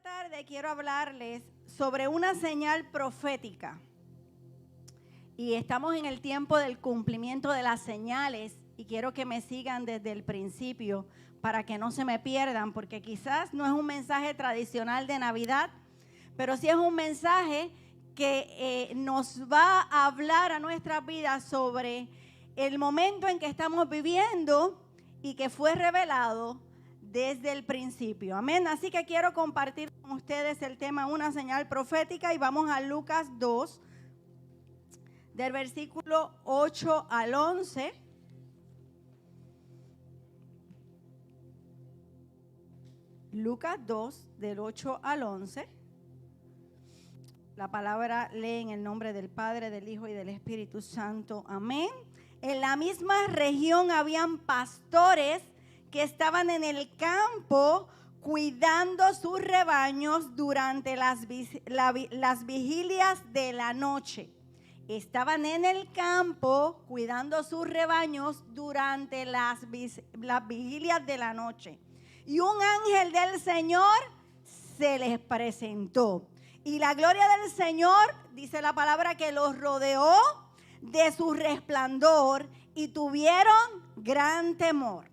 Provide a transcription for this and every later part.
tarde quiero hablarles sobre una señal profética. Y estamos en el tiempo del cumplimiento de las señales y quiero que me sigan desde el principio para que no se me pierdan, porque quizás no es un mensaje tradicional de Navidad, pero sí es un mensaje que nos va a hablar a nuestras vidas sobre el momento en que estamos viviendo y que fue revelado desde el principio. Amén. Así que quiero compartir con ustedes el tema una señal profética y vamos a Lucas 2, del versículo 8 al 11. Lucas 2, del 8 al 11. La palabra lee en el nombre del Padre, del Hijo y del Espíritu Santo. Amén. En la misma región habían pastores que estaban en el campo cuidando sus rebaños durante las vigilias de la noche. Estaban en el campo cuidando sus rebaños durante las vigilias de la noche. Y un ángel del Señor se les presentó. Y la gloria del Señor, dice la palabra, que los rodeó de su resplandor y tuvieron gran temor.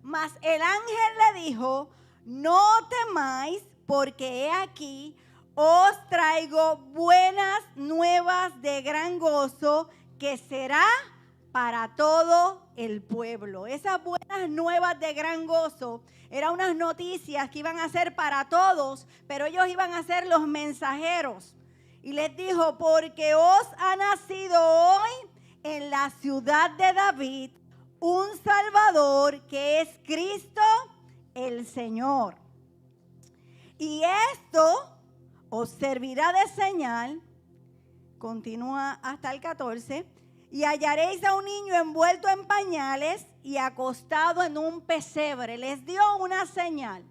Mas el ángel le dijo: no temáis, porque he aquí os traigo buenas nuevas de gran gozo, que será para todo el pueblo. Esas buenas nuevas de gran gozo eran unas noticias que iban a ser para todos, pero ellos iban a ser los mensajeros. Y les dijo: porque os ha nacido hoy en la ciudad de David un Salvador, que es Cristo el Señor. Y esto os servirá de señal, continúa hasta el 14, y hallaréis a un niño envuelto en pañales y acostado en un pesebre. Les dio una señal,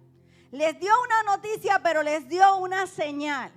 les dio una noticia, pero les dio una señal.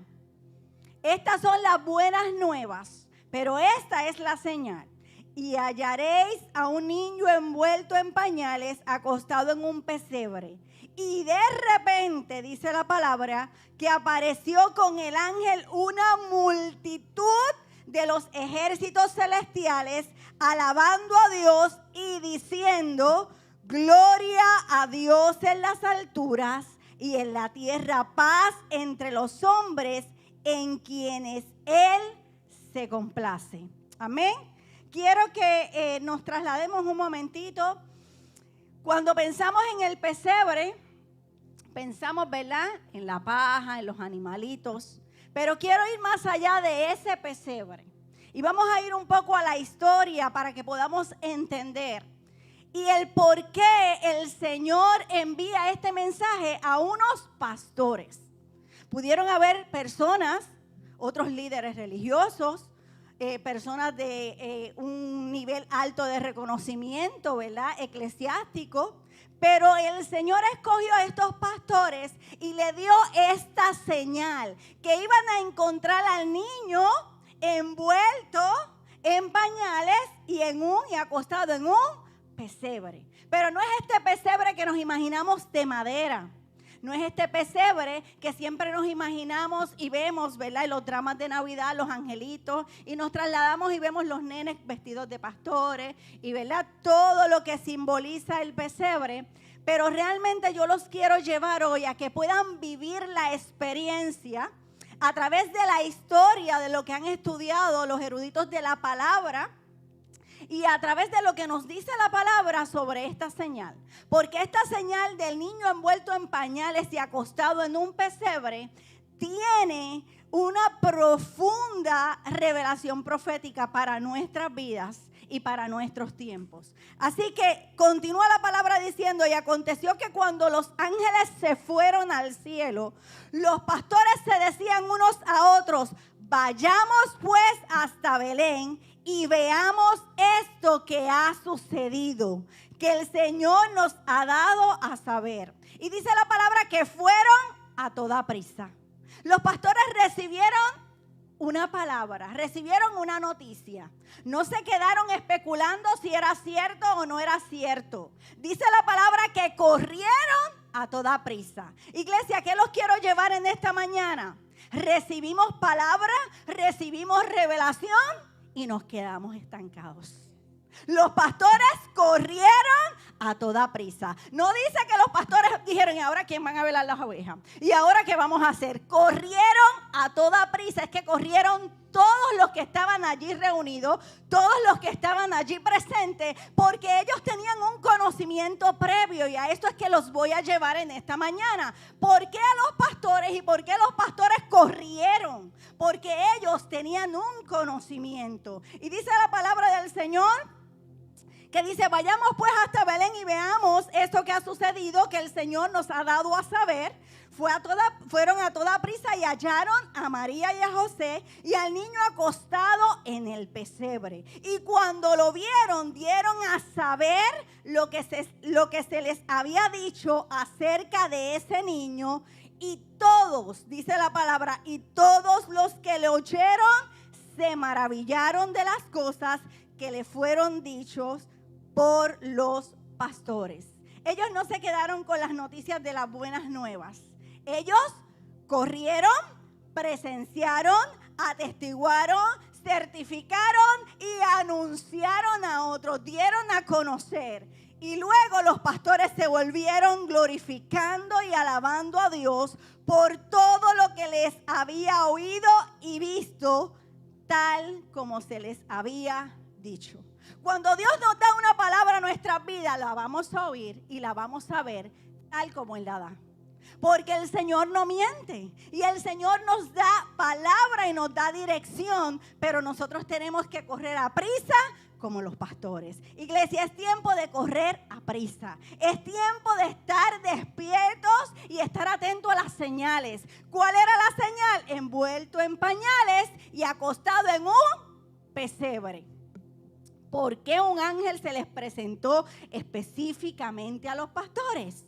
Estas son las buenas nuevas, pero esta es la señal. Y hallaréis a un niño envuelto en pañales, acostado en un pesebre. Y de repente, dice la palabra, que apareció con el ángel una multitud de los ejércitos celestiales, alabando a Dios y diciendo: gloria a Dios en las alturas y en la tierra paz entre los hombres en quienes Él se complace. Amén. Quiero que nos traslademos un momentito. Cuando pensamos en el pesebre, pensamos, ¿verdad?, en la paja, en los animalitos. Pero quiero ir más allá de ese pesebre. Y vamos a ir un poco a la historia para que podamos entender. Y el por qué el Señor envía este mensaje a unos pastores. Pudieron haber personas, otros líderes religiosos, personas de un nivel alto de reconocimiento, ¿verdad?, eclesiástico. Pero el Señor escogió a estos pastores y le dio esta señal, que iban a encontrar al niño envuelto en pañales y acostado en un pesebre. Pero no es este pesebre que nos imaginamos de madera. No es este pesebre que siempre nos imaginamos y vemos, ¿verdad?, en los dramas de Navidad, los angelitos, y nos trasladamos y vemos los nenes vestidos de pastores y, ¿verdad?, todo lo que simboliza el pesebre. Pero realmente yo los quiero llevar hoy a que puedan vivir la experiencia a través de la historia de lo que han estudiado los eruditos de la palabra, y a través de lo que nos dice la palabra sobre esta señal. Porque esta señal del niño envuelto en pañales y acostado en un pesebre tiene una profunda revelación profética para nuestras vidas y para nuestros tiempos. Así que continúa la palabra diciendo: y aconteció que cuando los ángeles se fueron al cielo, los pastores se decían unos a otros: vayamos pues hasta Belén y veamos esto que ha sucedido, que el Señor nos ha dado a saber. Y dice la palabra que fueron a toda prisa. Los pastores recibieron una palabra, recibieron una noticia. No se quedaron especulando si era cierto o no era cierto. Dice la palabra que corrieron a toda prisa. Iglesia, ¿qué los quiero llevar en esta mañana? Recibimos palabra, recibimos revelación y nos quedamos estancados. Los pastores corrieron a toda prisa. No dice que los pastores dijeron, ¿y ahora quién van a velar las ovejas? ¿Y ahora qué vamos a hacer? Corrieron a toda prisa. Es que corrieron todos los que estaban allí reunidos, todos los que estaban allí presentes, porque ellos tenían un conocimiento previo, y a esto es que los voy a llevar en esta mañana. ¿Por qué a los pastores y por qué los pastores corrieron? Porque ellos tenían un conocimiento. Y dice la palabra del Señor que dice, vayamos pues hasta Belén y veamos esto que ha sucedido, que el Señor nos ha dado a saber. Fueron a toda prisa y hallaron a María y a José y al niño acostado en el pesebre. Y cuando lo vieron, dieron a saber lo que se les había dicho acerca de ese niño. Y todos, dice la palabra, y todos los que le oyeron se maravillaron de las cosas que le fueron dichos por los pastores. Ellos no se quedaron con las noticias de las buenas nuevas. Ellos corrieron, presenciaron, atestiguaron, certificaron y anunciaron a otros, dieron a conocer. Y luego los pastores se volvieron glorificando y alabando a Dios por todo lo que les había oído y visto, tal como se les había dicho. Cuando Dios nos da una palabra a nuestras vidas, la vamos a oír y la vamos a ver tal como Él la da. Porque el Señor no miente y el Señor nos da palabra y nos da dirección, pero nosotros tenemos que correr a prisa como los pastores. Iglesia, es tiempo de correr a prisa. Es tiempo de estar despiertos y estar atentos a las señales. ¿Cuál era la señal? Envuelto en pañales y acostado en un pesebre. ¿Por qué un ángel se les presentó específicamente a los pastores?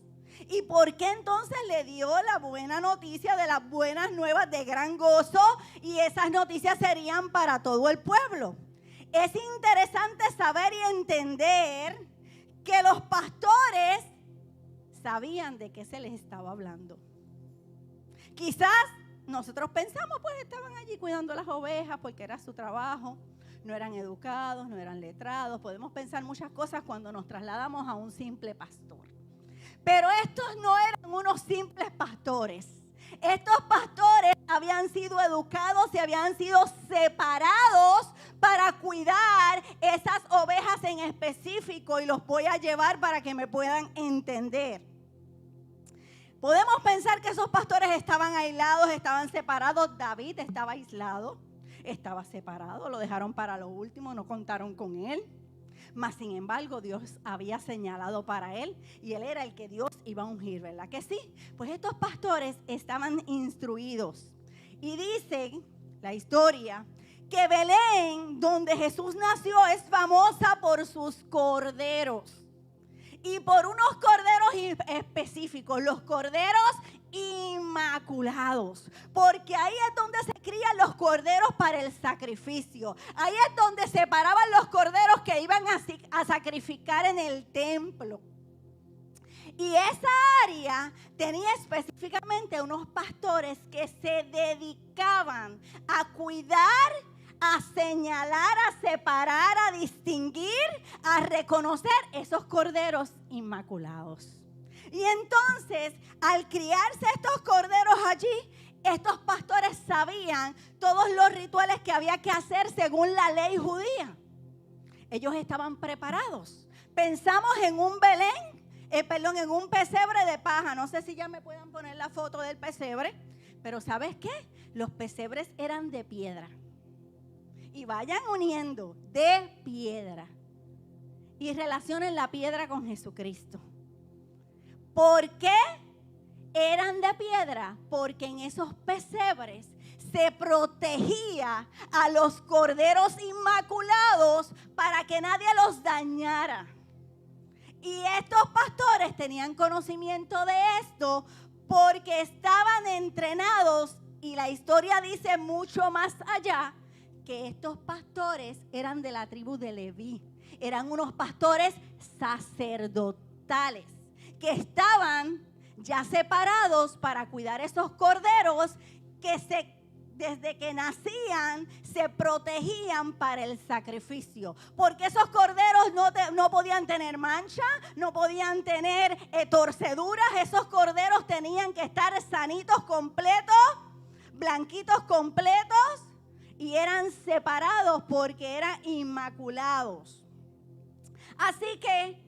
¿Y por qué entonces le dio la buena noticia de las buenas nuevas de gran gozo? Y esas noticias serían para todo el pueblo. Es interesante saber y entender que los pastores sabían de qué se les estaba hablando. Quizás nosotros pensamos, pues estaban allí cuidando las ovejas porque era su trabajo. No eran educados, no eran letrados. Podemos pensar muchas cosas cuando nos trasladamos a un simple pastor. Pero estos no eran unos simples pastores. Estos pastores habían sido educados y habían sido separados para cuidar esas ovejas en específico, y los voy a llevar para que me puedan entender. Podemos pensar que esos pastores estaban aislados, estaban separados. David estaba aislado, estaba separado, lo dejaron para lo último, no contaron con él. Mas sin embargo, Dios había señalado para él y él era el que Dios iba a ungir, ¿verdad que sí? Pues estos pastores estaban instruidos. Y dice la historia que Belén, donde Jesús nació, es famosa por sus corderos. Y por unos corderos específicos, los corderos inmaculados, porque ahí es donde se crían los corderos para el sacrificio. Ahí es donde se paraban los corderos que iban a sacrificar en el templo. Y esa área tenía específicamente unos pastores que se dedicaban a cuidar, a señalar, a separar, a distinguir, a reconocer esos corderos inmaculados. Y entonces, al criarse estos corderos allí, estos pastores sabían todos los rituales que había que hacer según la ley judía. Ellos estaban preparados. Pensamos en un Belén, en un pesebre de paja. No sé si ya me puedan poner la foto del pesebre, pero ¿sabes qué? Los pesebres eran de piedra. Y vayan uniendo de piedra. Y relacionen la piedra con Jesucristo. ¿Por qué eran de piedra? Porque en esos pesebres se protegía a los corderos inmaculados para que nadie los dañara. Y estos pastores tenían conocimiento de esto porque estaban entrenados, y la historia dice mucho más allá, que estos pastores eran de la tribu de Leví. Eran unos pastores sacerdotales que estaban ya separados para cuidar esos corderos que desde que nacían se protegían para el sacrificio, porque esos corderos no podían tener mancha, no podían tener torceduras. Esos corderos tenían que estar sanitos, completos, blanquitos, completos, y eran separados porque eran inmaculados. Así que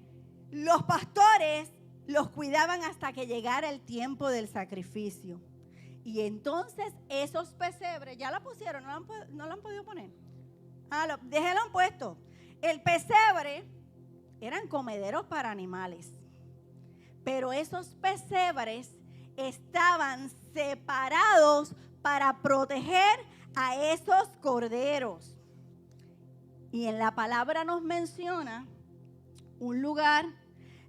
los pastores los cuidaban hasta que llegara el tiempo del sacrificio. Y entonces esos pesebres, ya la pusieron, no la han podido poner. Déjenlo puesto. El pesebre eran comederos para animales, pero esos pesebres estaban separados para proteger a esos corderos. Y en la palabra nos menciona un lugar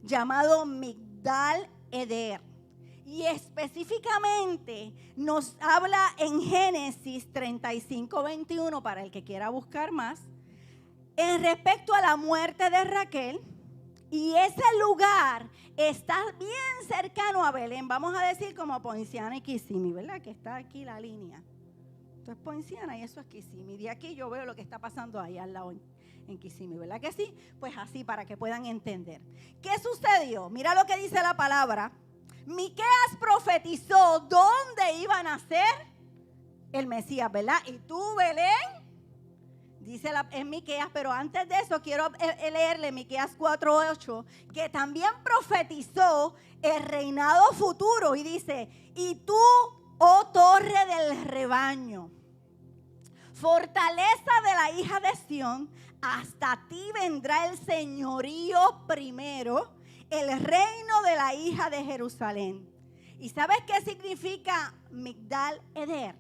llamado Migdal Eder. Y específicamente nos habla en Génesis 35:21, para el que quiera buscar más, en respecto a la muerte de Raquel. Y ese lugar está bien cercano a Belén. Vamos a decir como Poinciana y Kissimmee, ¿verdad? Que está aquí la línea. Esto es Poinciana y eso es Kissimmee. De aquí yo veo lo que está pasando ahí al lado en Kissimmee, ¿verdad que sí? Pues así, para que puedan entender. ¿Qué sucedió? Mira lo que dice la palabra. Miqueas profetizó dónde iba a nacer el Mesías, ¿verdad? Y tú, Belén, dice en Miqueas, pero antes de eso quiero leerle Miqueas 4:8, que también profetizó el reinado futuro, y dice: y tú, oh torre del rebaño, fortaleza de la hija de Sión, hasta ti vendrá el señorío primero, el reino de la hija de Jerusalén. ¿Y sabes qué significa Migdal Eder?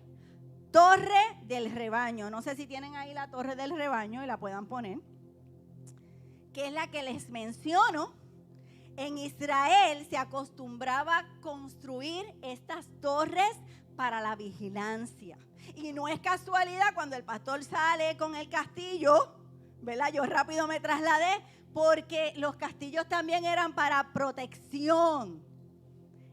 Torre del rebaño. No sé si tienen ahí la torre del rebaño y la puedan poner, que es la que les menciono. En Israel se acostumbraba a construir estas torres para la vigilancia. Y no es casualidad cuando el pastor sale con el castillo, ¿verdad? Yo rápido me trasladé, porque los castillos también eran para protección.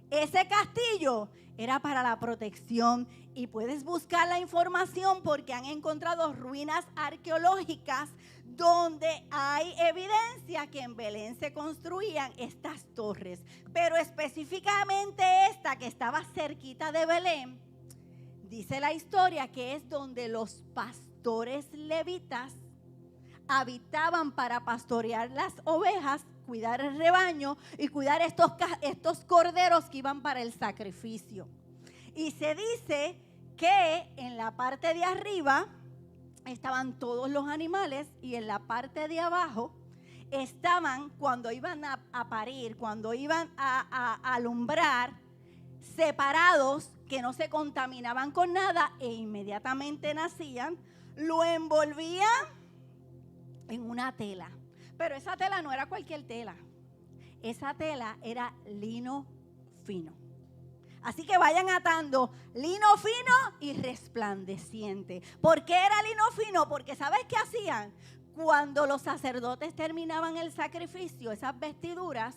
Ese castillo era para la protección, y puedes buscar la información porque han encontrado ruinas arqueológicas donde hay evidencia que en Belén se construían estas torres. Pero específicamente esta que estaba cerquita de Belén, dice la historia que es donde los pastores levitas habitaban para pastorear las ovejas, cuidar el rebaño y cuidar estos corderos que iban para el sacrificio. Y se dice que en la parte de arriba estaban todos los animales, y en la parte de abajo estaban, cuando iban a parir, cuando iban a alumbrar, separados, que no se contaminaban con nada, e inmediatamente nacían, lo envolvían en una tela. Pero esa tela no era cualquier tela. Esa tela era lino fino. Así que vayan atando lino fino y resplandeciente. ¿Por qué era lino fino? Porque ¿sabes qué hacían? Cuando los sacerdotes terminaban el sacrificio, esas vestiduras,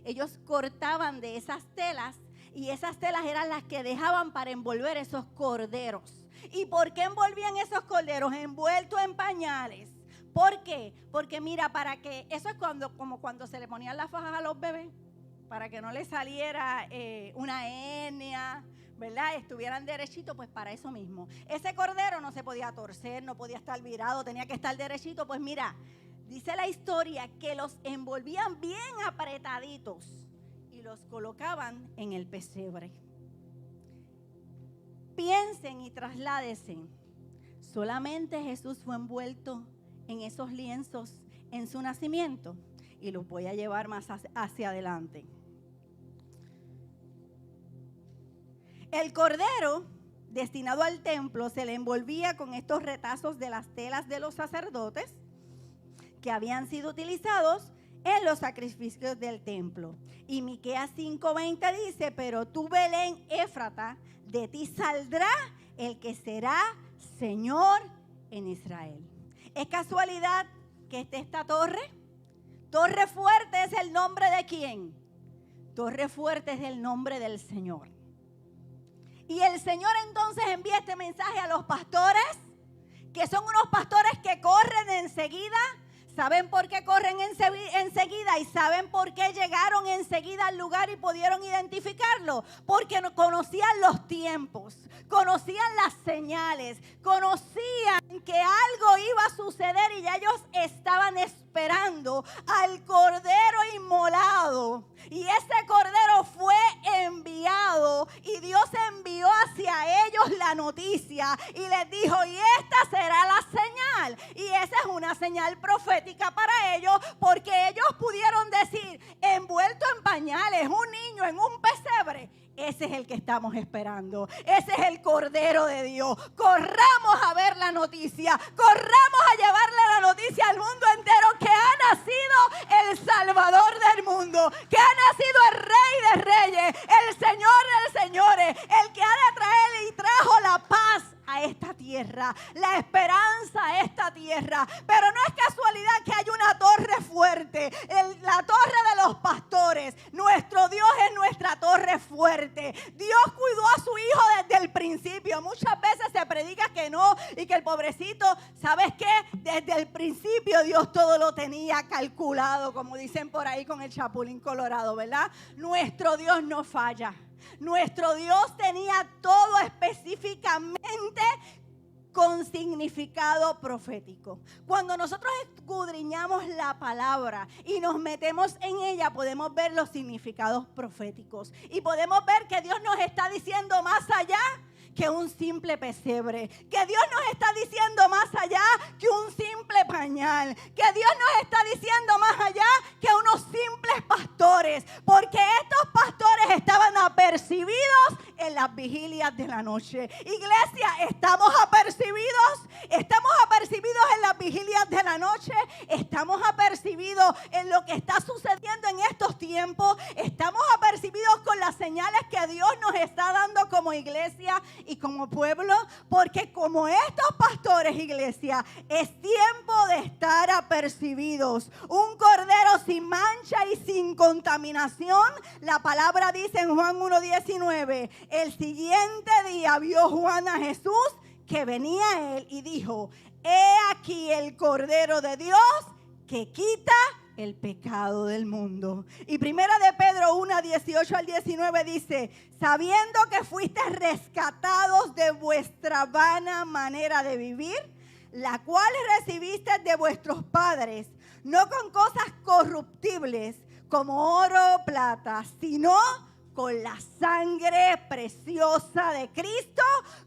ellos cortaban de esas telas, y esas telas eran las que dejaban para envolver esos corderos. ¿Y por qué envolvían esos corderos? Envueltos en pañales. ¿Por qué? Porque mira, para que, eso es como cuando se le ponían las fajas a los bebés, para que no les saliera una hernia, ¿verdad? Estuvieran derechitos, pues para eso mismo. Ese cordero no se podía torcer, no podía estar virado, tenía que estar derechito. Pues mira, dice la historia que los envolvían bien apretaditos y los colocaban en el pesebre. Piensen y trasládense. Solamente Jesús fue envuelto en esos lienzos en su nacimiento, y los voy a llevar más hacia adelante. El cordero destinado al templo se le envolvía con estos retazos de las telas de los sacerdotes que habían sido utilizados en los sacrificios del templo. Y Miqueas 5:20 dice: pero tú, Belén Éfrata, de ti saldrá el que será Señor en Israel. ¿Es casualidad que esté esta torre? Torre fuerte es el nombre de ¿quién? Torre fuerte es el nombre del Señor. Y el Señor entonces envía este mensaje a los pastores, que son unos pastores que corren enseguida. ¿Saben por qué corren enseguida? ¿Y saben por qué llegaron enseguida al lugar y pudieron identificarlo? Porque conocían los tiempos, conocían las señales, conocían que algo iba a suceder y ya ellos estaban esperando al Cordero inmolado. Y ese Cordero fue enviado y Dios envió hacia ellos la noticia y les dijo, y esta será la señal. Y esa es una señal profética para ellos, porque ellos pudieron decir, envuelto en pañales, un niño en un pesebre. Ese es el que estamos esperando. Ese es el Cordero de Dios. Corramos a ver la noticia. Corramos a llevarle la noticia al mundo entero que ha nacido el Salvador del mundo. Que ha nacido el Rey de Reyes, el Señor de Señores, el que ha de traer y trajo la paz a esta tierra, la esperanza a esta tierra. Pero no es casualidad que hay una torre fuerte, la torre de los pastores. Nuestro Dios es nuestra torre fuerte. Dios cuidó a su hijo desde el principio. Muchas veces se predica que no y que el pobrecito, ¿sabes qué? Desde el principio Dios todo lo tenía calculado, como dicen por ahí con el Chapulín Colorado, ¿verdad? Nuestro Dios no falla. Nuestro Dios tenía todo específicamente con significado profético. Cuando nosotros escudriñamos la palabra y nos metemos en ella, podemos ver los significados proféticos. Y podemos ver que Dios nos está diciendo más allá que un simple pesebre, que Dios nos está diciendo más allá que un simple pañal, que Dios nos está diciendo más allá que unos simples pastores, porque estos pastores estaban apercibidos en las vigilias de la noche. Iglesia, ¿estamos apercibidos en las vigilias de la noche? ¿Estamos apercibidos en lo que está sucediendo en estos tiempos? ¿Estamos apercibidos con las señales que Dios nos está dando como iglesia y como pueblo? Porque como estos pastores, iglesia, es tiempo de estar apercibidos. Un cordero sin mancha y sin contaminación. La palabra dice en Juan 1:19, el siguiente día vio Juan a Jesús que venía a él y dijo, he aquí el Cordero de Dios que quita el pecado del mundo. Y primera de Pedro 1:18-19 dice, sabiendo que fuiste rescatados de vuestra vana manera de vivir, la cual recibiste de vuestros padres, no con cosas corruptibles como oro o plata, sino con la sangre preciosa de Cristo,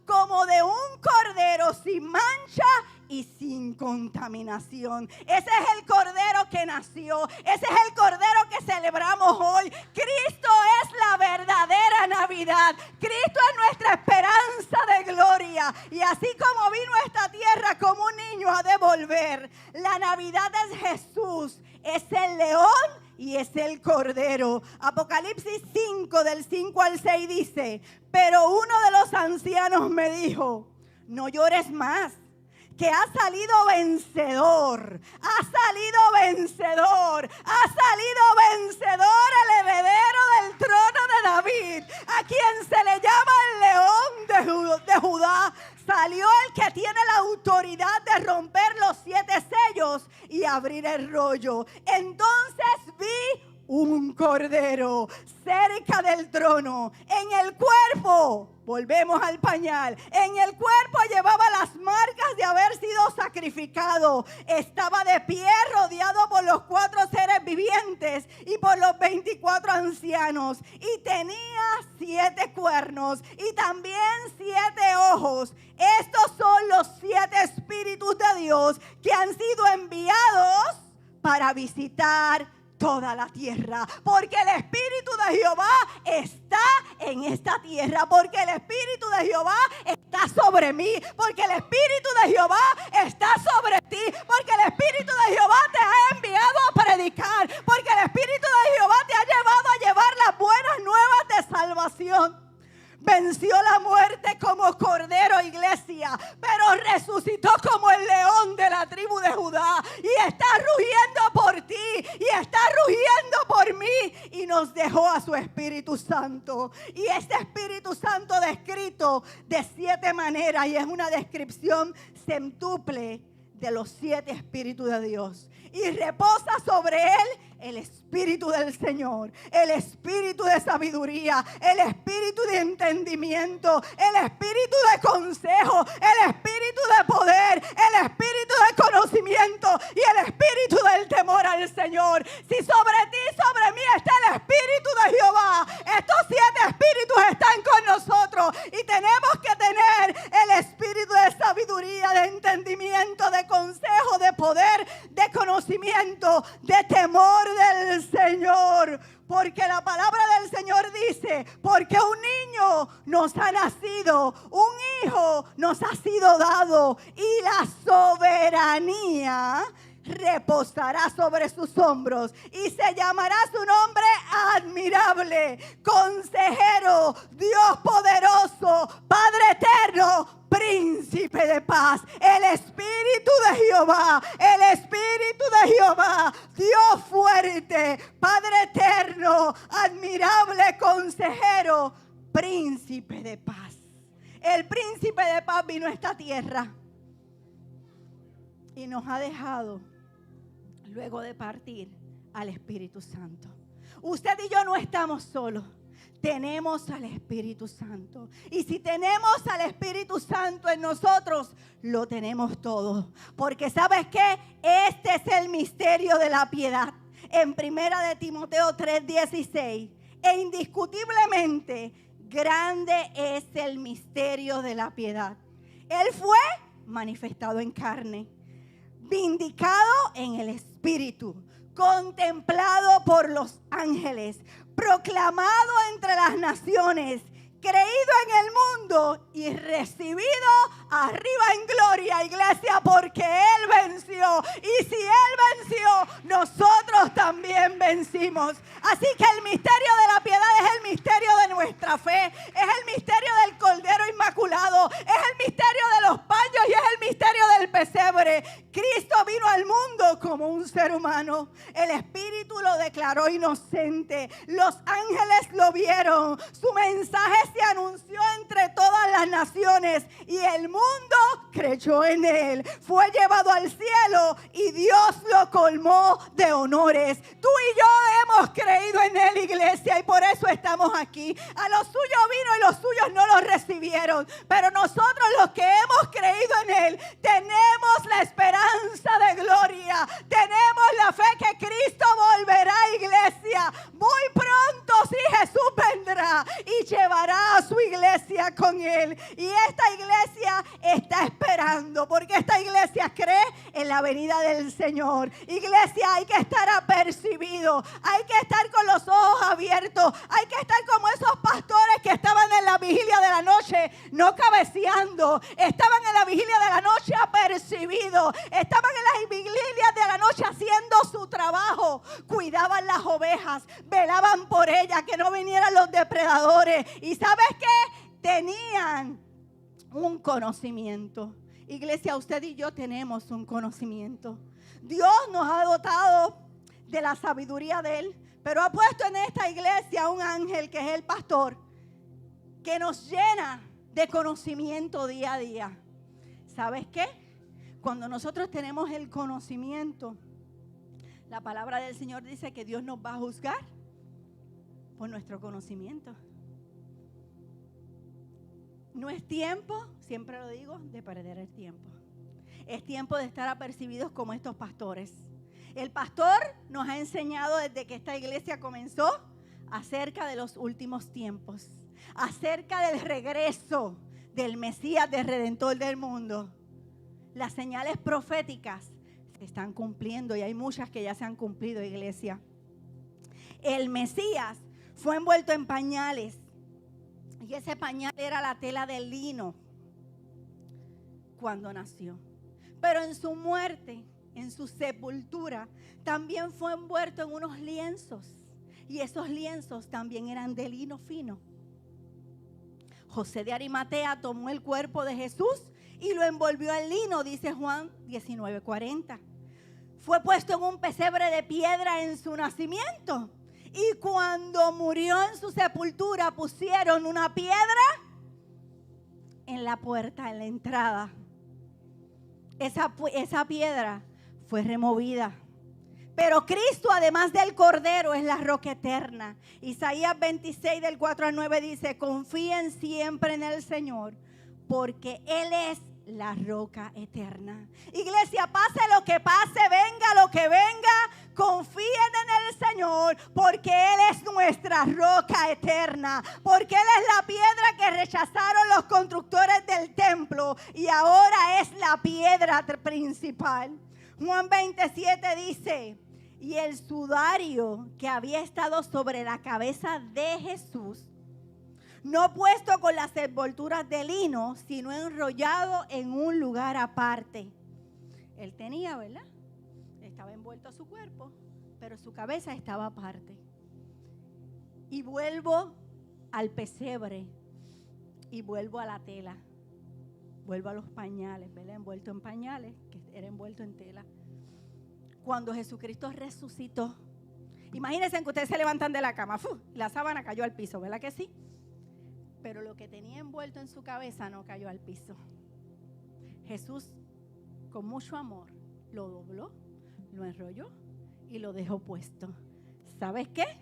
como de un cordero sin mancha y sin contaminación. Ese es el Cordero que nació. Ese es el Cordero que celebramos hoy. Cristo es la verdadera Navidad. Cristo es nuestra esperanza de gloria. Y así como vino a esta tierra como un niño a devolver, la Navidad es Jesús. Es el león y es el Cordero. Apocalipsis 5 del 5 al 6 dice, pero uno de los ancianos me dijo, no llores más, que ha salido vencedor, ha salido vencedor el heredero del trono de David, a quien se le llama el león de Judá. Salió el que tiene la autoridad de romper los 7 sellos y abrir el rollo. Entonces vi un cordero cerca del trono. En el cuerpo, volvemos al pañal, en el cuerpo llevaba las marcas de haber sido sacrificado. Estaba de pie rodeado por los 4 seres vivientes y por los 24 ancianos. Y tenía 7 cuernos y también 7 ojos. Estos son los 7 espíritus de Dios que han sido enviados para visitar toda la tierra, porque el Espíritu de Jehová está en esta tierra, porque el Espíritu de Jehová está sobre mí, porque el Espíritu de Jehová está sobre ti, porque el Espíritu de Jehová te ha enviado a predicar, porque el Espíritu de Jehová te ha llevado a llevar las buenas nuevas de salvación. Venció la muerte como cordero, iglesia, pero resucitó como el león de la tribu de Judá y está rugiendo por ti y está rugiendo por mí y nos dejó a su Espíritu Santo. Y este Espíritu Santo descrito de 7 maneras, y es una descripción centuple de los 7 espíritus de Dios. Y reposa sobre él el Espíritu del Señor, el Espíritu de sabiduría, el Espíritu de entendimiento, el Espíritu de consejo, el Espíritu de poder, el Espíritu de conocimiento y el Espíritu del temor al Señor. Si sobre ti y sobre mí está el Espíritu de Jehová, estos 7 espíritus están con nosotros y tenemos que tener el Espíritu de sabiduría, de entendimiento, de consejo, de poder, de conocimiento, de temor del Señor. Porque la palabra del Señor dice, porque un niño nos ha nacido, un hijo nos ha sido dado y la soberanía reposará sobre sus hombros y se llamará su nombre admirable, consejero, Dios poderoso, Padre eterno, príncipe de paz. El Espíritu de Jehová, el Espíritu de Jehová, Dios fuerte, Padre eterno, admirable, consejero, príncipe de paz. El príncipe de paz vino a esta tierra y nos ha dejado, luego de partir, al Espíritu Santo. Usted y yo no estamos solos. Tenemos al Espíritu Santo. Y si tenemos al Espíritu Santo en nosotros, lo tenemos todo. Porque ¿sabes qué? Este es el misterio de la piedad. En 1 de Timoteo 3:16. E indiscutiblemente grande es el misterio de la piedad. Él fue manifestado en carne, vindicado en el Espíritu, contemplado por los ángeles, proclamado entre las naciones, creído en el mundo y recibido arriba en gloria, iglesia, porque Él venció. Y si Él venció, nosotros también vencimos. Así que el misterio de la piedad es el misterio de nuestra fe, es el misterio del Cordero Inmaculado, es el misterio de los paños y es el misterio del pesebre. Cristo vino al mundo como un ser humano. El Espíritu lo declaró inocente. Los ángeles lo vieron. Su mensaje se anunció entre todas las naciones y el mundo creyó en él. Fue llevado al cielo y Dios lo colmó de honores. Tú y yo hemos creído en él, iglesia, y por eso estamos aquí. A los suyos vino y los suyos no lo recibieron, pero nosotros los que hemos creído en él tenemos la esperanza de gloria. Tenemos la fe que Cristo volverá, iglesia. Muy pronto, sí, Jesús vendrá y llevará a su iglesia con él. Y esta iglesia está esperando, porque esta iglesia cree en la venida del Señor. Iglesia, hay que estar apercibido, hay que estar con los ojos abiertos, hay que estar como esos pastores que estaban en la vigilia de la noche, no cabeceando, estaban en la vigilia de la noche apercibidos, estaban en las vigilias de la noche haciendo su trabajo, cuidaban las ovejas, velaban por ellas, que no vinieran los depredadores. ¿Y sabes qué? Tenían un conocimiento. Iglesia, usted y yo tenemos un conocimiento. Dios nos ha dotado de la sabiduría de Él, pero ha puesto en esta iglesia un ángel que es el pastor, que nos llena de conocimiento día a día. ¿Sabes qué? Cuando nosotros tenemos el conocimiento, la palabra del Señor dice que Dios nos va a juzgar por nuestro conocimiento. No es tiempo, siempre lo digo, de perder el tiempo. Es tiempo de estar apercibidos como estos pastores. El pastor nos ha enseñado desde que esta iglesia comenzó acerca de los últimos tiempos, acerca del regreso del Mesías, del Redentor del mundo. Las señales proféticas se están cumpliendo y hay muchas que ya se han cumplido, iglesia. El Mesías fue envuelto en pañales y ese pañal era la tela de lino cuando nació. Pero en su muerte, en su sepultura, también fue envuelto en unos lienzos y esos lienzos también eran de lino fino. José de Arimatea tomó el cuerpo de Jesús y lo envolvió en lino, dice Juan 19:40. Fue puesto en un pesebre de piedra en su nacimiento Y cuando murió en su sepultura, pusieron una piedra en la puerta, en la entrada. Esa piedra fue removida. Pero Cristo, además del Cordero, es la roca eterna. Isaías 26 del 4 al 9 dice: confíen siempre en el Señor, porque Él es la roca eterna. Iglesia, pase lo que pase, venga lo que venga, confíen en el Señor, porque Él es nuestra roca eterna, porque Él es la piedra que rechazaron los constructores del templo y ahora es la piedra principal. Juan 27 dice: y el sudario que había estado sobre la cabeza de Jesús, no puesto con las envolturas de lino, sino enrollado en un lugar aparte. Él tenía, ¿verdad? Estaba envuelto a su cuerpo, pero su cabeza estaba aparte. Y vuelvo al pesebre y vuelvo a la tela. Vuelvo a los pañales, ¿verdad? Envuelto en pañales, que era envuelto en tela. Cuando Jesucristo resucitó, imagínense que ustedes se levantan de la cama, la sábana cayó al piso, ¿verdad que sí? Pero lo que tenía envuelto en su cabeza no cayó al piso. Jesús, con mucho amor, lo dobló, lo enrolló y lo dejó puesto. ¿Sabes qué?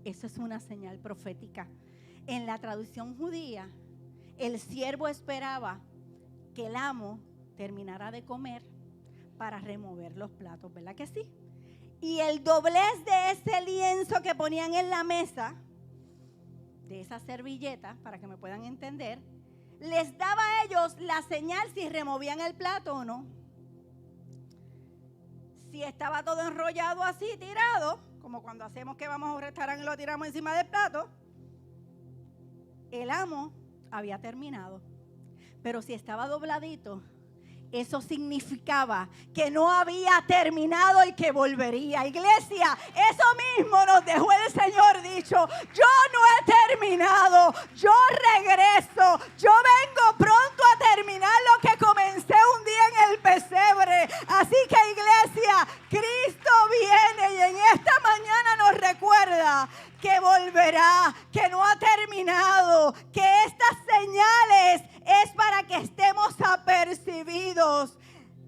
Eso es una señal profética. En la traducción judía, el siervo esperaba que el amo terminara de comer para remover los platos, ¿verdad que sí? Y el doblez de ese lienzo que ponían en la mesa, de esa servilleta, para que me puedan entender, les daba a ellos la señal si removían el plato o no. Si estaba todo enrollado así, tirado, como cuando hacemos que vamos a un restaurante y lo tiramos encima del plato, el amo había terminado. Pero si estaba dobladito, eso significaba que no había terminado y que volvería. Iglesia, eso mismo nos dejó el Señor dicho: yo no he terminado, yo regreso, yo vengo pronto a terminar lo que comencé un día en el pesebre. Así que, iglesia, Cristo viene y en esta mañana nos recuerda que volverá, que no ha terminado, que estas señales es para que estemos apercibidos.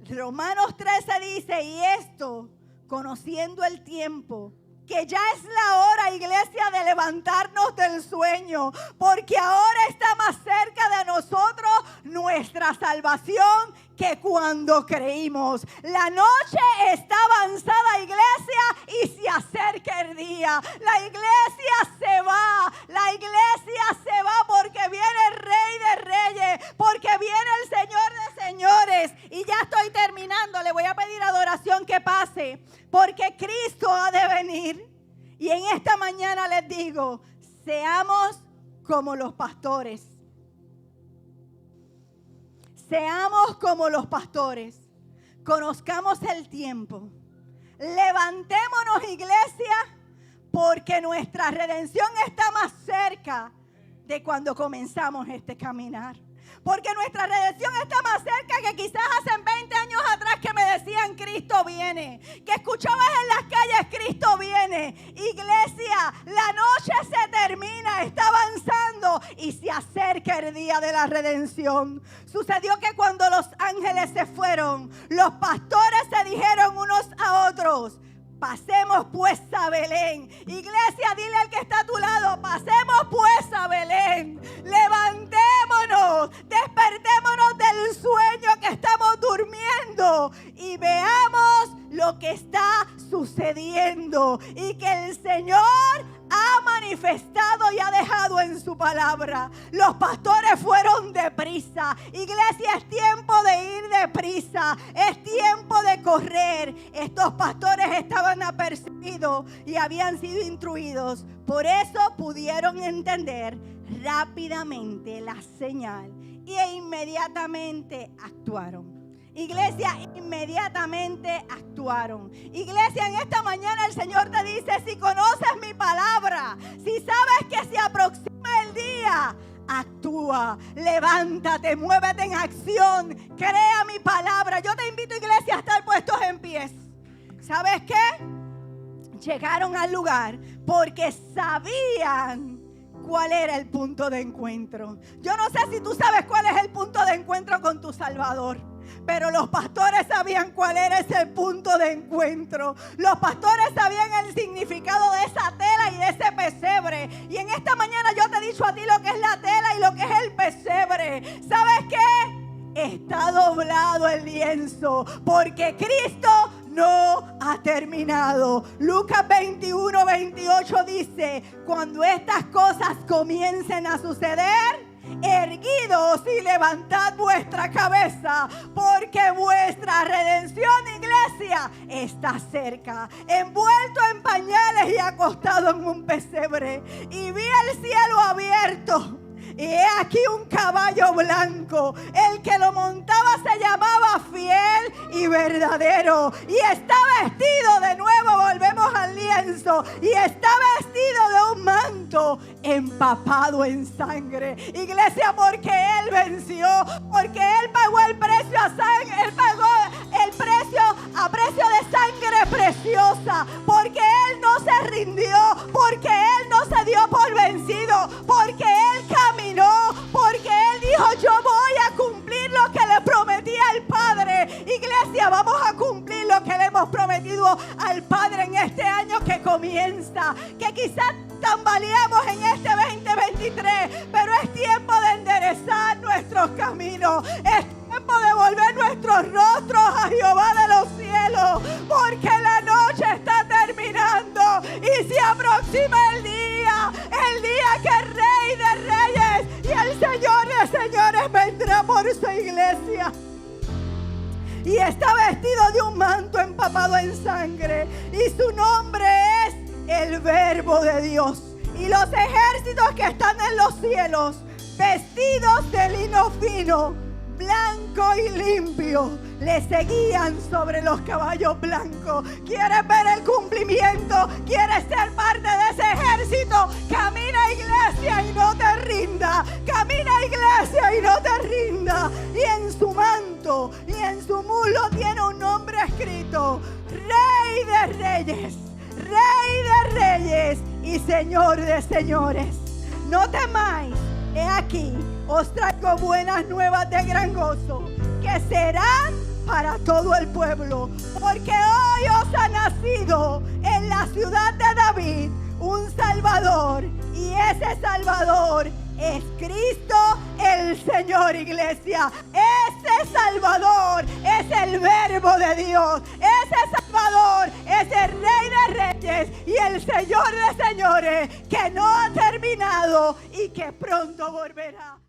Romanos 13 dice: y esto, conociendo el tiempo, que ya es la hora, iglesia, de levantarnos del sueño, porque ahora está más cerca de nosotros nuestra salvación que cuando creímos. La noche está avanzada, iglesia, y se acerca el día. La iglesia se va, porque viene el Rey de Reyes, porque viene el Señor de Señores. Y ya estoy terminando, le voy a pedir adoración que pase, porque Cristo ha de venir. Y en esta mañana les digo: seamos como los pastores. Seamos como los pastores. Conozcamos el tiempo. Levantémonos, iglesia, porque nuestra redención está más cerca de cuando comenzamos este caminar. Porque nuestra redención está más cerca que quizás hace 20 años atrás que me decían: Cristo viene. Que escuchabas en las calles: Cristo viene. Iglesia, la noche se termina, está avanzando y se acerca el día de la redención. Sucedió que cuando los ángeles se fueron, los pastores se dijeron unos a otros: pasemos pues a Belén. Iglesia, dile al que está a tu lado: pasemos pues a Belén. Levantémonos, despertémonos del sueño que estamos durmiendo y veamos lo que está sucediendo y que el Señor ha manifestado y ha dejado en su palabra. Los pastores fueron deprisa. Iglesia, es tiempo de ir deprisa, es tiempo de correr. Estos pastores estaban apercibidos y habían sido instruidos, por eso pudieron entender rápidamente la señal e inmediatamente actuaron. Iglesia, inmediatamente actuaron. Iglesia, en esta mañana el Señor te dice: si conoces mi palabra, si sabes que se aproxima el día, actúa, levántate, muévete en acción, crea mi palabra. Yo te invito, iglesia, a estar puestos en pies. ¿Sabes qué? llegaron al lugar porque sabían cuál era el punto de encuentro. Yo no sé si tú sabes cuál es el punto de encuentro con tu Salvador, pero los pastores sabían cuál era ese punto de encuentro. Los pastores sabían el significado de esa tela y de ese pesebre. Y en esta mañana yo te he dicho a ti lo que es la tela y lo que es el pesebre. ¿Sabes qué? Está doblado el lienzo, porque Cristo no ha terminado. Lucas 21:28 dice: cuando estas cosas comiencen a suceder, erguidos y levantad vuestra cabeza, porque vuestra redención, iglesia, está cerca. Envuelto en pañales y acostado en un pesebre, y vi el cielo abierto, y he aquí un caballo blanco. El que lo montaba se llamaba Fiel y Verdadero, y está vestido, de nuevo volvemos al lienzo, y está vestido de un manto empapado en sangre. Iglesia, porque Él venció, porque Él pagó el precio a sangre, Él pagó el precio a precio de sangre preciosa, porque Él no se rindió, porque Él no se dio por vencido, porque Él caminó, porque Él dijo: yo voy a cumplir lo que le prometí al Padre. Iglesia, vamos a cumplir lo que le hemos prometido al Padre en este año que comienza, que quizás tambaleamos en este 2023, pero es tiempo de enderezar nuestros caminos, es tiempo de volver nuestros rostros a Jehová de los cielos, porque la noche está terminando y se aproxima el día que el Rey de Reyes y el Señor de Señores vendrá por su iglesia. Y está vestido de un manto empapado en sangre, y su nombre es el Verbo de Dios. Y los ejércitos que están en los cielos, vestidos de lino fino, blanco y limpio, le seguían sobre los caballos blancos. ¿Quieres ver el cumplimiento? ¿Quieres ser parte de ese ejército? Camina, iglesia, y no te rinda. Camina, iglesia, y no te rinda. Y en su manto y en su muslo tiene un nombre escrito: Rey de Reyes, Rey de Reyes y Señor de Señores. No temáis, he aquí, os traigo buenas nuevas de gran gozo, que serán para todo el pueblo, porque hoy os ha nacido en la ciudad de David un Salvador, y ese Salvador es Cristo el Señor. Iglesia, ese Salvador es el Verbo de Dios, ese Salvador es el Rey de Reyes y el Señor de Señores, que no ha terminado y que pronto volverá.